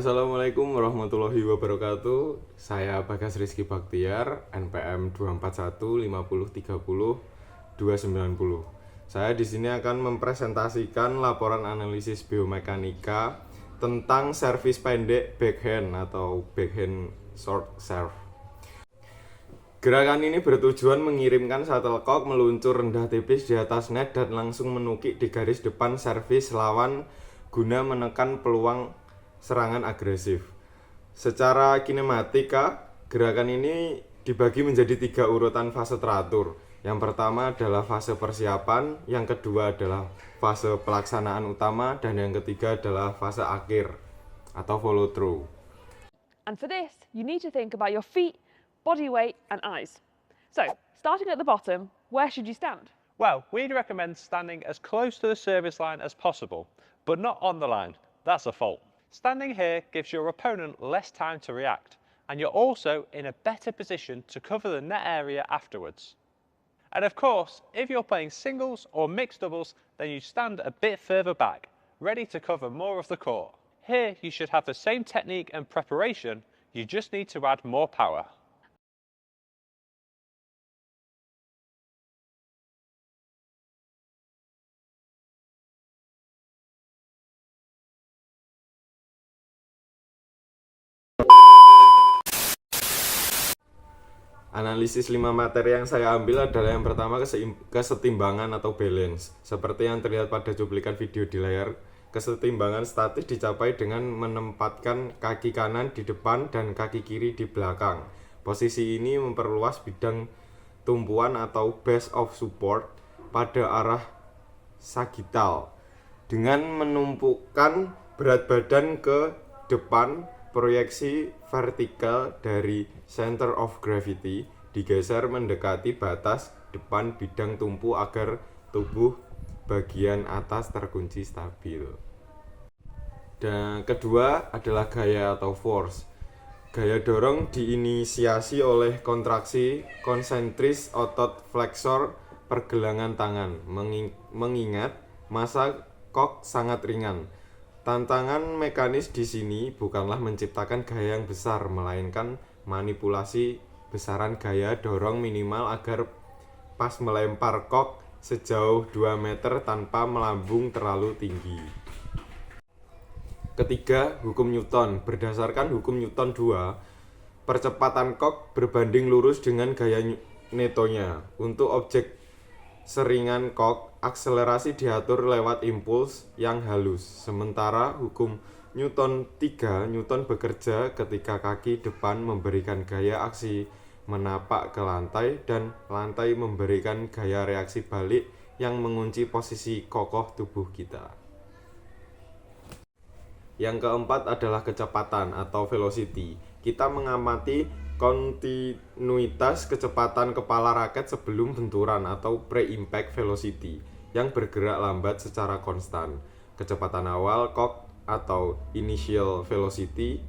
Assalamualaikum warahmatullahi wabarakatuh. Saya Bagas Rizky Baktiar, NPM 2415030 Saya di sini akan mempresentasikan laporan analisis biomekanika tentang servis pendek backhand atau backhand short serve. Gerakan ini bertujuan mengirimkan shuttlecock meluncur rendah tipis di atas net dan langsung menukik di garis depan servis lawan guna menekan peluang serangan agresif. Secara kinematika, gerakan ini dibagi menjadi 3 urutan fase teratur. Yang pertama adalah fase persiapan, yang kedua adalah fase pelaksanaan utama, dan yang ketiga adalah fase akhir atau follow through. And for this, you need to think about your feet, body weight and eyes. So, starting at the bottom, where should you stand? Well, we'd recommend standing as close to the service line as possible, but not on the line. That's a fault. Standing here gives your opponent less time to react, and you're also in a better position to cover the net area afterwards. And of course, if you're playing singles or mixed doubles, then you stand a bit further back, ready to cover more of the court. Here you should have the same technique and preparation, you just need to add more power. Analisis 5 materi yang saya ambil adalah yang pertama kesetimbangan atau balance. Seperti yang terlihat pada cuplikan video di layar, kesetimbangan statis dicapai dengan menempatkan kaki kanan di depan dan kaki kiri di belakang. Posisi ini memperluas bidang tumpuan atau base of support pada arah sagittal dengan menumpukan berat badan ke depan. Proyeksi vertikal dari center of gravity digeser mendekati batas depan bidang tumpu agar tubuh bagian atas terkunci stabil. Dan kedua adalah gaya atau force. Gaya dorong diinisiasi oleh kontraksi konsentris otot flexor pergelangan tangan. Mengingat massa kok sangat ringan. Tantangan mekanis di sini bukanlah menciptakan gaya yang besar, melainkan manipulasi besaran gaya dorong minimal agar pas melempar kok sejauh 2 meter tanpa melambung terlalu tinggi. Ketiga, hukum Newton. Berdasarkan hukum Newton 2, percepatan kok berbanding lurus dengan gaya netonya. Untuk objek seringan kok, akselerasi diatur lewat impuls yang halus. Sementara hukum Newton 3, Newton bekerja ketika kaki depan memberikan gaya aksi menapak ke lantai dan lantai memberikan gaya reaksi balik yang mengunci posisi kokoh tubuh kita. Yang keempat adalah kecepatan atau velocity. Kita mengamati kontinuitas kecepatan kepala raket sebelum benturan atau pre-impact velocity yang bergerak lambat secara konstan. Kecepatan awal kok atau initial velocity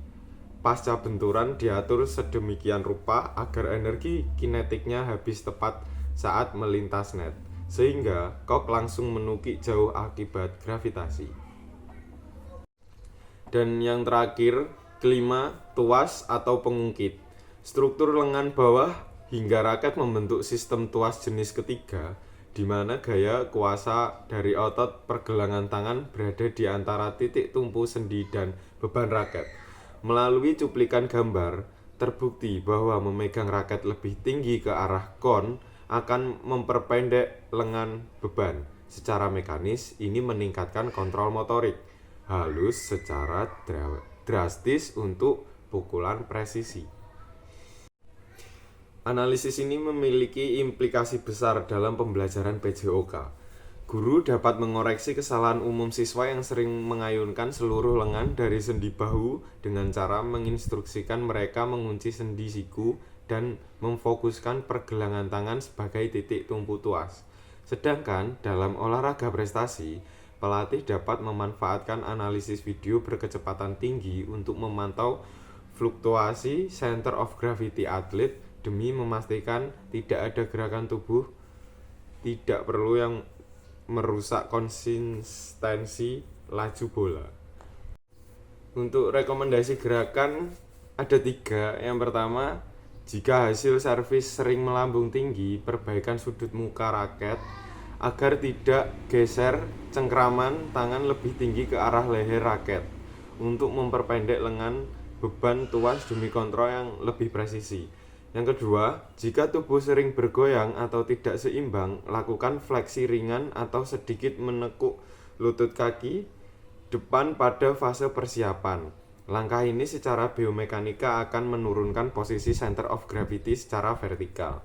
pasca benturan diatur sedemikian rupa agar energi kinetiknya habis tepat saat melintas net, sehingga kok langsung menukik jauh akibat gravitasi. Dan yang terakhir, kelima, tuas atau pengungkit. Struktur lengan bawah hingga raket membentuk sistem tuas jenis ketiga, di mana gaya kuasa dari otot pergelangan tangan berada di antara titik tumpu sendi dan beban raket. Melalui cuplikan gambar, terbukti bahwa memegang raket lebih tinggi ke arah kon akan memperpendek lengan beban. Secara mekanis, ini meningkatkan kontrol motorik halus secara drastis untuk pukulan presisi. Analisis ini memiliki implikasi besar dalam pembelajaran PJOK. Guru dapat mengoreksi kesalahan umum siswa yang sering mengayunkan seluruh lengan dari sendi bahu dengan cara menginstruksikan mereka mengunci sendi siku dan memfokuskan pergelangan tangan sebagai titik tumpu tuas. Sedangkan dalam olahraga prestasi, pelatih dapat memanfaatkan analisis video berkecepatan tinggi untuk memantau fluktuasi center of gravity atlet demi memastikan tidak ada gerakan tubuh tidak perlu yang merusak konsistensi laju bola. Untuk rekomendasi gerakan ada 3. Yang pertama, jika hasil servis sering melambung tinggi, perbaikan sudut muka raket agar tidak geser cengkraman tangan lebih tinggi ke arah leher raket untuk memperpendek lengan beban tuas demi kontrol yang lebih presisi. Yang kedua, jika tubuh sering bergoyang atau tidak seimbang, lakukan fleksi ringan atau sedikit menekuk lutut kaki depan pada fase persiapan. Langkah ini secara biomekanika akan menurunkan posisi center of gravity secara vertikal.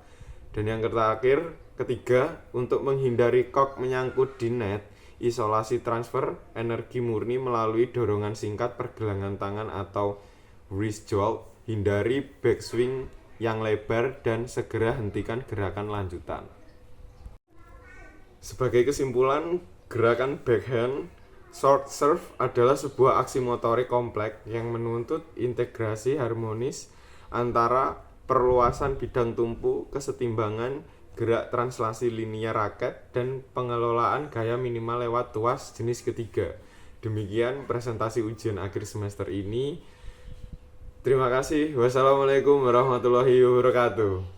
Dan yang terakhir, ketiga, untuk menghindari kok menyangkut di net, isolasi transfer energi murni melalui dorongan singkat pergelangan tangan atau wrist jolt, hindari backswing yang lebar dan segera hentikan gerakan lanjutan. Sebagai kesimpulan, gerakan backhand short serve adalah sebuah aksi motorik kompleks yang menuntut integrasi harmonis antara perluasan bidang tumpu, kesetimbangan gerak translasi linear raket, dan pengelolaan gaya minimal lewat tuas jenis ketiga. Demikian presentasi ujian akhir semester ini. Terima kasih. Wassalamualaikum warahmatullahi wabarakatuh.